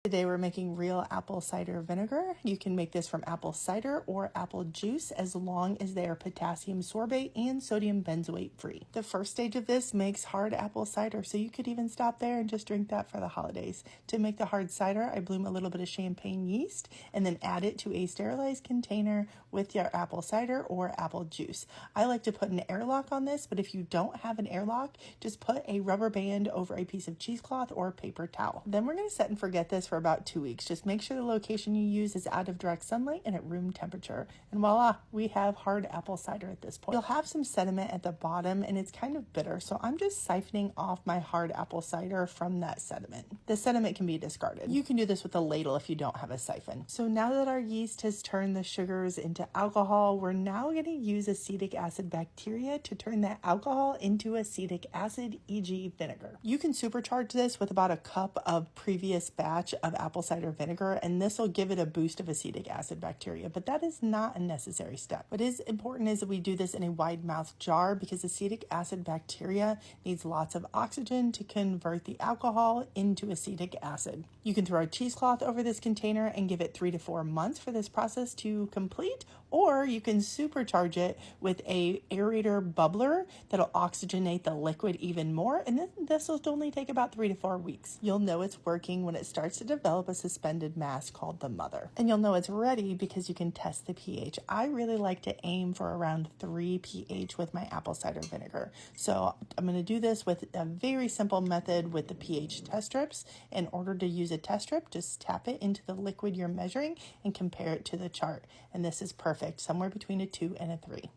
Today we're making real apple cider vinegar. You can make this from apple cider or apple juice as long as they are potassium sorbate and sodium benzoate free. The first stage of this makes hard apple cider, so you could even stop there and just drink that for the holidays. To make the hard cider, I bloom a little bit of champagne yeast and then add it to a sterilized container with your apple cider or apple juice. I like to put an airlock on this, but if you don't have an airlock, just put a rubber band over a piece of cheesecloth or paper towel. Then we're going to set and forget this for about 2 weeks. Just make sure the location you use is out of direct sunlight and at room temperature. And voila, we have hard apple cider at this point. You'll have some sediment at the bottom and it's kind of bitter, so I'm just siphoning off my hard apple cider from that sediment. The sediment can be discarded. You can do this with a ladle if you don't have a siphon. So now that our yeast has turned the sugars into alcohol, we're now going to use acetic acid bacteria to turn that alcohol into acetic acid, e.g. vinegar. You can supercharge this with about a cup of previous batch of apple cider vinegar, and this will give it a boost of acetic acid bacteria, but that is not a necessary step. What is important is that we do this in a wide mouth jar because acetic acid bacteria needs lots of oxygen to convert the alcohol into acetic acid. You can throw a cheesecloth over this container and give it 3 to 4 months for this process to complete, or you can supercharge it with a aerator bubbler that'll oxygenate the liquid even more, and then this will only take about 3 to 4 weeks. You'll know it's working when it starts to develop a suspended mass called the mother. And you'll know it's ready because you can test the pH. I really like to aim for around 3 pH with my apple cider vinegar. So I'm going to do this with a very simple method with the pH test strips. In order to use a test strip, just tap it into the liquid you're measuring and compare it to the chart. And this is perfect, somewhere between a 2 and a 3.